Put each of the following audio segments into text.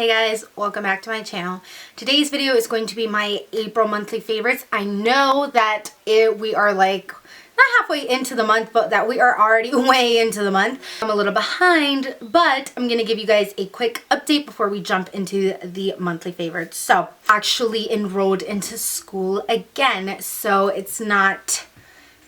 Hey guys, welcome back to my channel. Today's video is going to be my April monthly favorites. I know that we are like not halfway into the month, but that we are already way into the month. I'm a little behind, but I'm gonna give you guys a quick update before we jump into the monthly favorites. So, actually enrolled into school again, so it's not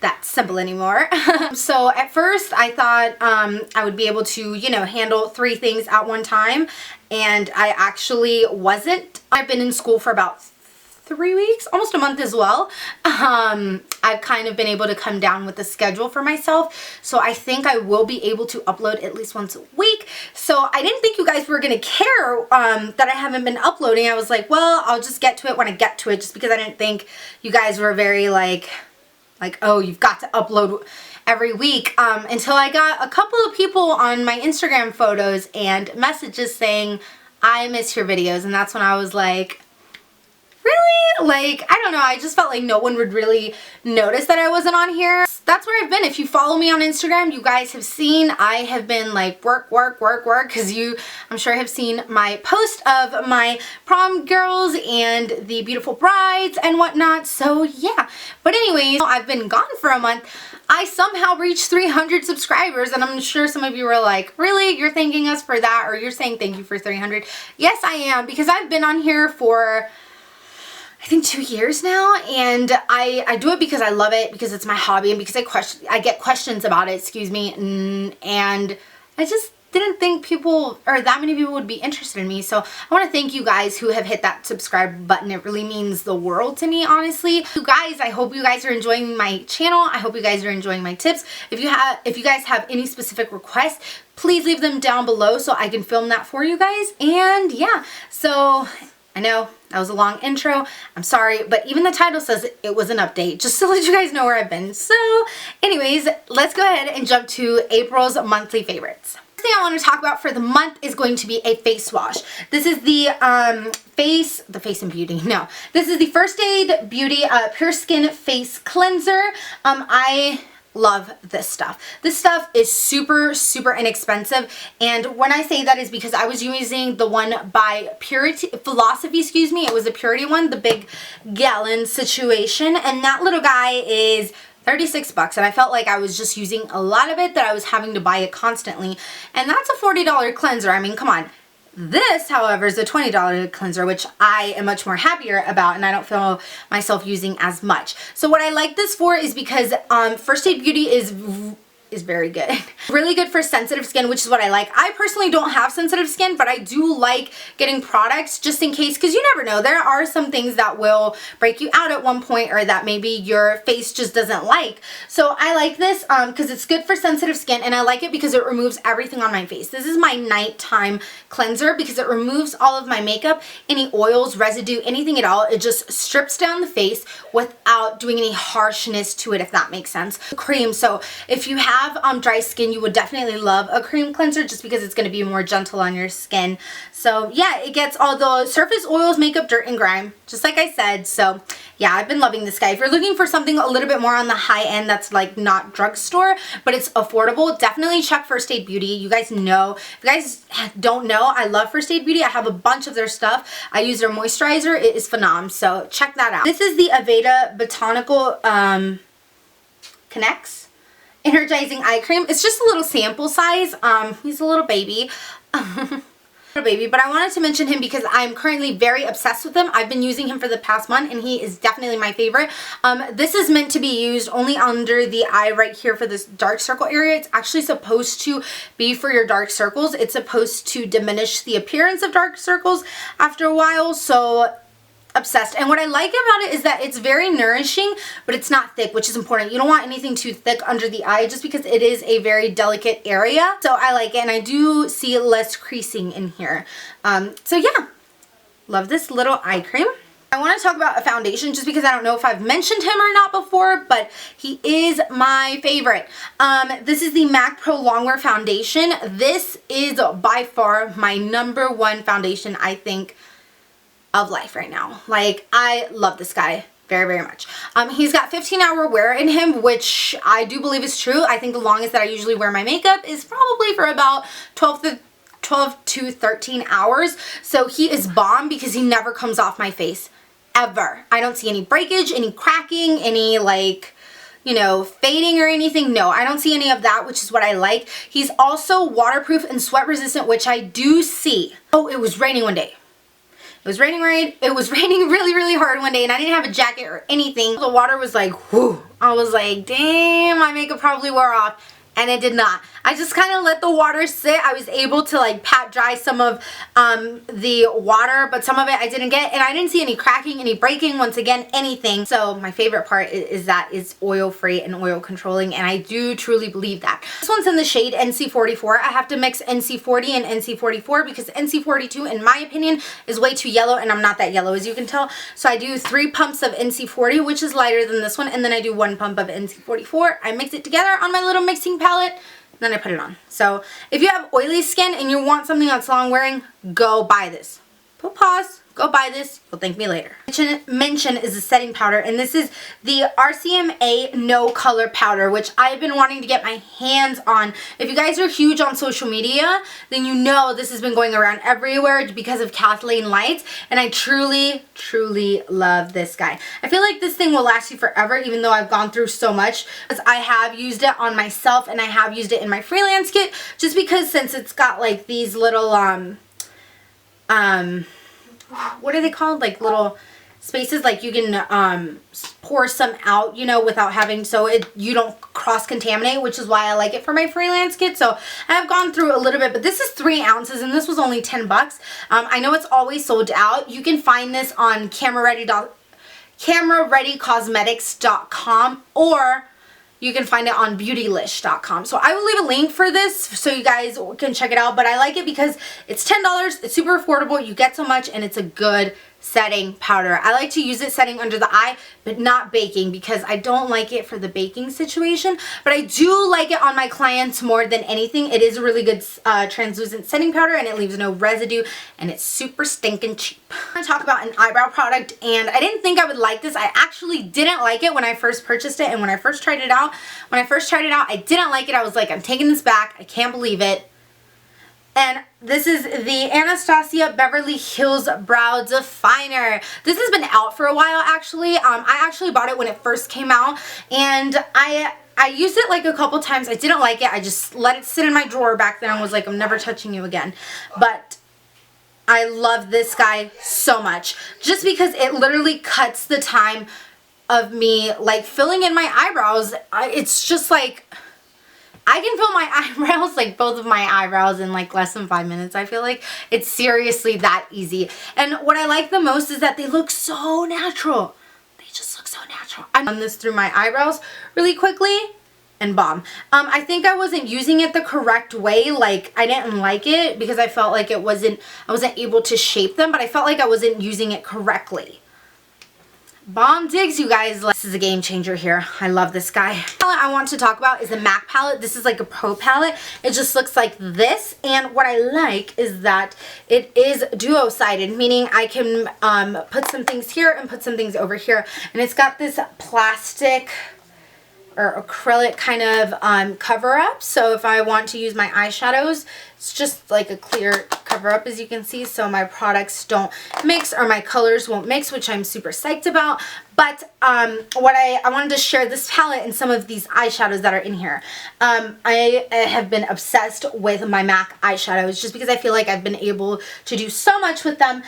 that simple anymore. So at first I thought I would be able to, handle 3 things at one time, and I actually wasn't. I've been in school for about 3 weeks, almost a month as well. I've kind of been able to come down with the schedule for myself, so I think I will be able to upload at least once a week. So I didn't think you guys were gonna care that I haven't been uploading. I was like, well, I'll just get to it when I get to it, just because I didn't think you guys were very like, oh, you've got to upload every week, until I got a couple of people on my Instagram photos and messages saying, I miss your videos, and that's when I was like, really? Like, I don't know, I just felt like no one would really notice that I wasn't on here. That's where I've been. If you follow me on Instagram, you guys have seen I have been like work, because you, I'm sure, have seen my post of my prom girls and the beautiful brides and whatnot. So yeah, but anyways, I've been gone for a month. I somehow reached 300 subscribers, and I'm sure some of you were like, really? You're thanking us for that? Or you're saying thank you for 300? Yes, I am, because I've been on here for I think 2 years now, and I do it because I love it, because it's my hobby, and because I get questions about it, excuse me, and I just didn't think people, or that many people, would be interested in me. So I want to thank you guys who have hit that subscribe button. It really means the world to me, honestly. You guys, I hope you guys are enjoying my channel. I hope you guys are enjoying my tips. If you guys have any specific requests, please leave them down below so I can film that for you guys. And yeah, so I know that was a long intro. I'm sorry, but even the title says it was an update, just to let you guys know where I've been. So anyways, let's go ahead and jump to April's monthly favorites. The first thing I want to talk about for the month is going to be a face wash. This is the Face and Beauty. No, this is the First Aid Beauty Pure Skin Face Cleanser. I love this stuff. This stuff is super inexpensive, and when I say that is because I was using the one by Philosophy, excuse me. It was a Purity one, the big gallon situation, and that little guy is 36 bucks, and I felt like I was just using a lot of it, that I was having to buy it constantly, and that's a $40 cleanser. I mean, come on. This, however, is a $20 cleanser, which I am much more happier about, and I don't feel myself using as much. So what I like this for is because First Aid Beauty is very good. Really good for sensitive skin, which is what I like. I personally don't have sensitive skin, but I do like getting products just in case, because you never know. There are some things that will break you out at one point, or that maybe your face just doesn't like. So I like this because it's good for sensitive skin, and I like it because it removes everything on my face. This is my nighttime cleanser because it removes all of my makeup, any oils, residue, anything at all. It just strips down the face without doing any harshness to it, if that makes sense. Cream, so if you have dry skin, you would definitely love a cream cleanser, just because it's going to be more gentle on your skin. So yeah, it gets all the surface oils, makeup, dirt, and grime, just like I said. So yeah, I've been loving this guy. If you're looking for something a little bit more on the high end, that's like not drugstore, but it's affordable, definitely check First Aid Beauty. You guys know, if you guys don't know, I love First Aid Beauty. I have a bunch of their stuff. I use their moisturizer. It is phenomenal, so check that out. This is the Aveda Botanical Connects Energizing Eye Cream. It's just a little sample size. He's a little baby. But I wanted to mention him because I'm currently very obsessed with him. I've been using him for the past month, and he is definitely my favorite. This is meant to be used only under the eye right here for this dark circle area. It's actually supposed to be for your dark circles. It's supposed to diminish the appearance of dark circles after a while. So obsessed. And what I like about it is that it's very nourishing, but it's not thick, which is important. You don't want anything too thick under the eye, just because it is a very delicate area. So I like it, and I do see less creasing in here. So yeah, love this little eye cream. I want to talk about a foundation, just because I don't know if I've mentioned him or not before, but he is my favorite. This is the MAC Pro Longwear Foundation. This is by far my #1 foundation, I think, of life right now. Like, I love this guy very much. He's got 15-hour wear in him, which I do believe is true. I think the longest that I usually wear my makeup is probably for about 12 to 12 to 13 hours. So he is bomb because he never comes off my face. Ever. I don't see any breakage, any cracking, any like, you know, fading or anything. No, I don't see any of that, which is what I like. He's also waterproof and sweat resistant, which I do see. Oh, it was raining one day. It was raining really, really hard one day, and I didn't have a jacket or anything. The water was like, whew. I was like, damn, my makeup probably wore off. And it did not. I just kind of let the water sit. I was able to like pat dry some of the water, but some of it I didn't get. And I didn't see any cracking, any breaking, once again, anything. So my favorite part is that it's oil free and oil controlling, and I do truly believe that. This one's in the shade NC44. I have to mix NC40 and NC44 because NC42, in my opinion, is way too yellow, and I'm not that yellow, as you can tell. So I do 3 pumps of NC40, which is lighter than this one, and then I do 1 pump of NC44. I mix it together on my little mixing palette, then I put it on. So if you have oily skin and you want something that's long wearing, go buy this. Put pause, go buy this, you'll thank me later. Mention is a setting powder, and this is the RCMA No Color Powder, which I've been wanting to get my hands on. If you guys are huge on social media, then you know this has been going around everywhere because of Kathleen Lights, and I truly love this guy. I feel like this thing will last you forever, even though I've gone through so much, because I have used it on myself and I have used it in my freelance kit, just because since it's got like these little what are they called, like little spaces, like you can pour some out, you know, without having, so you don't cross contaminate, which is why I like it for my freelance kit. So I have gone through a little bit, but this is 3 ounces and this was only 10 bucks. I know it's always sold out. You can find this on camerareadycosmetics.com, or you can find it on beautylish.com. So I will leave a link for this so you guys can check it out. But I like it because it's $10. It's super affordable. You get so much, and it's a good setting powder. I like to use it setting under the eye, but not baking, because I don't like it for the baking situation. But I do like it on my clients more than anything. It is a really good translucent setting powder, and it leaves no residue, and it's super stinking cheap. I'm going to talk about an eyebrow product, and I didn't think I would like this. I actually didn't like it when I first purchased it, and when I first tried it out, I didn't like it. I was like, I'm taking this back. I can't believe it. And this is the Anastasia Beverly Hills Brow Definer. This has been out for a while, actually. I actually bought it when it first came out, and I used it like a couple times. I didn't like it. I just let it sit in my drawer back then and was like, I'm never touching you again. But I love this guy so much, just because it literally cuts the time of me like filling in my eyebrows. It's just like, I can fill my eyebrows, like both of my eyebrows, in like less than 5 minutes. I feel like it's seriously that easy. And what I like the most is that they look so natural. They just look so natural. I've done this through my eyebrows really quickly, and bomb. I think I wasn't using it the correct way. Like, I didn't like it because I felt like I wasn't able to shape them, but I felt like I wasn't using it correctly. Bomb digs, you guys. This is a game changer here. I love this guy. The palette I want to talk about is the MAC palette. This is like a pro palette. It just looks like this, and what I like is that it is duo-sided, meaning I can put some things here and put some things over here, and it's got this plastic or acrylic kind of cover up. So if I want to use my eyeshadows, it's just like a clear cover up, as you can see, so my products don't mix, or my colors won't mix, which I'm super psyched about. But what I wanted to share this palette and some of these eyeshadows that are in here. I have been obsessed with my MAC eyeshadows just because I feel like I've been able to do so much with them.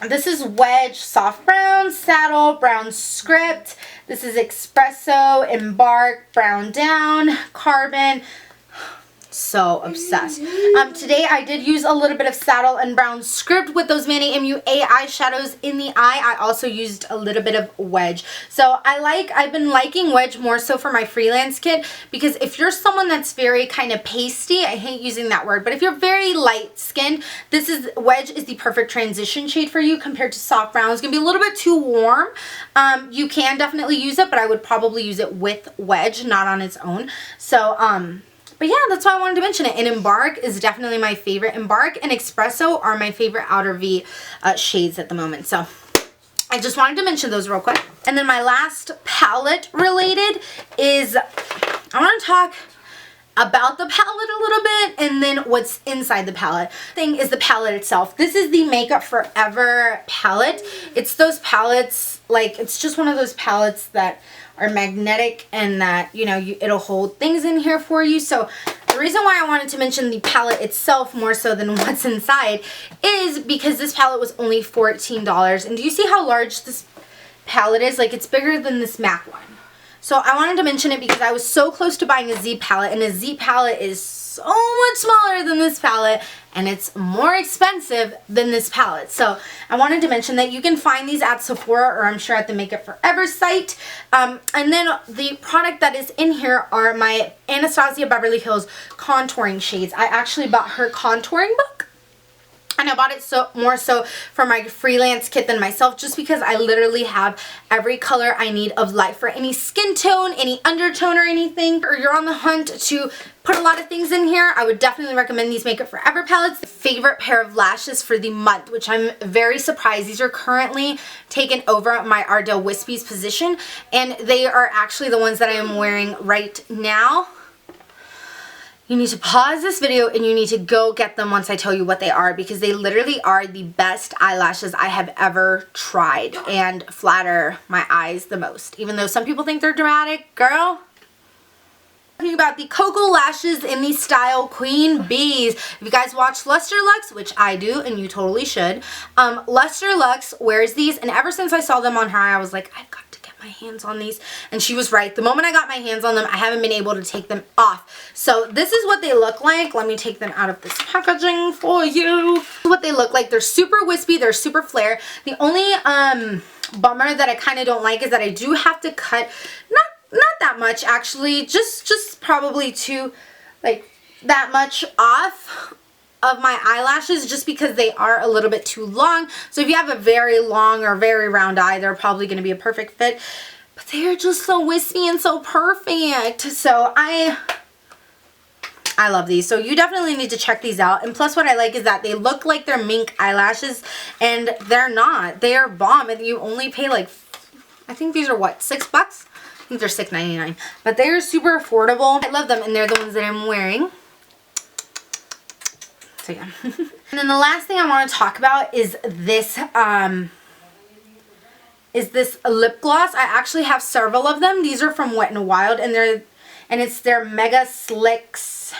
This is Wedge Soft Brown, Saddle, Brown Script. This is Espresso, Embark, Brown Down, Carbon. So obsessed. Today I did use a little bit of Saddle and Brown Script with those Manny MUA eyeshadows in the eye. I also used a little bit of Wedge. So I've been liking Wedge more so for my freelance kit, because if you're someone that's very kind of pasty, I hate using that word, but if you're very light skinned, Wedge is the perfect transition shade for you compared to Soft Brown. It's gonna be a little bit too warm. You can definitely use it, but I would probably use it with Wedge, not on its own. So but yeah, that's why I wanted to mention it. And Embark is definitely my favorite. Embark and Espresso are my favorite outer V shades at the moment. So I just wanted to mention those real quick. And then my last palette related is, I want to talk about the palette a little bit and then what's inside the palette. Thing is the palette itself. This is the Makeup Forever palette. It's those palettes, like, it's just one of those palettes that are magnetic and that, you know, it'll hold things in here for you. So the reason why I wanted to mention the palette itself more so than what's inside is because this palette was only $14. And do you see how large this palette is? Like, it's bigger than this MAC one. So I wanted to mention it because I was so close to buying a Z palette, and a Z palette is so much smaller than this palette, and it's more expensive than this palette. So I wanted to mention that you can find these at Sephora, or I'm sure at the Makeup Forever site. And then the product that is in here are my Anastasia Beverly Hills contouring shades. I actually bought her contouring book. And I bought it more so for my freelance kit than myself, just because I literally have every color I need of light for any skin tone, any undertone or anything, or you're on the hunt to put a lot of things in here. I would definitely recommend these Makeup Forever palettes. Favorite pair of lashes for the month, which I'm very surprised. These are currently taken over my Ardell Wispy's position, and they are actually the ones that I am wearing right now. You need to pause this video and you need to go get them once I tell you what they are, because they literally are the best eyelashes I have ever tried and flatter my eyes the most. Even though some people think they're dramatic, girl. Talking about the Cocoa Lashes in the style Queen Bees. If you guys watch Luster Lux, which I do and you totally should, Luster Lux wears these, and ever since I saw them on her, I was like, I've got to get my hands on these, and she was right. The moment I got my hands on them, I haven't been able to take them off. So this is what they look like. Let me take them out of this packaging for you. This is what they look like. They're super wispy, they're super flare. The only bummer that I kind of don't like is that I do have to cut, not that much actually, just probably that much off of my eyelashes, just because they are a little bit too long. So if you have a very long or very round eye, they're probably going to be a perfect fit. But they are just so wispy and so perfect. So I love these. So you definitely need to check these out. And plus what I like is that they look like they're mink eyelashes, and they're not. They are bomb, and you only pay like, I think these are what, $6? I think they're $6.99. But they're super affordable. I love them, and they're the ones that I'm wearing. So yeah. And then the last thing I want to talk about is this lip gloss. I actually have several of them. These are from Wet n Wild, and it's their Mega Slicks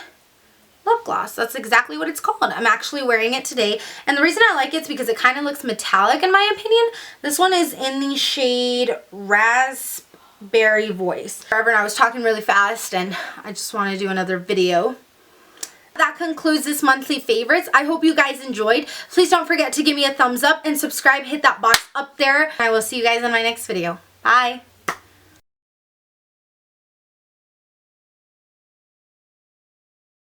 lip gloss. That's exactly what it's called. I'm actually wearing it today, and the reason I like it is because it kind of looks metallic in my opinion. This one is in the shade Raspberry Voice. However, I was talking really fast and I just want to do another video. That concludes this monthly favorites. I hope you guys enjoyed. Please don't forget to give me a thumbs up and subscribe. Hit that box up there. I will see you guys in my next video. Bye.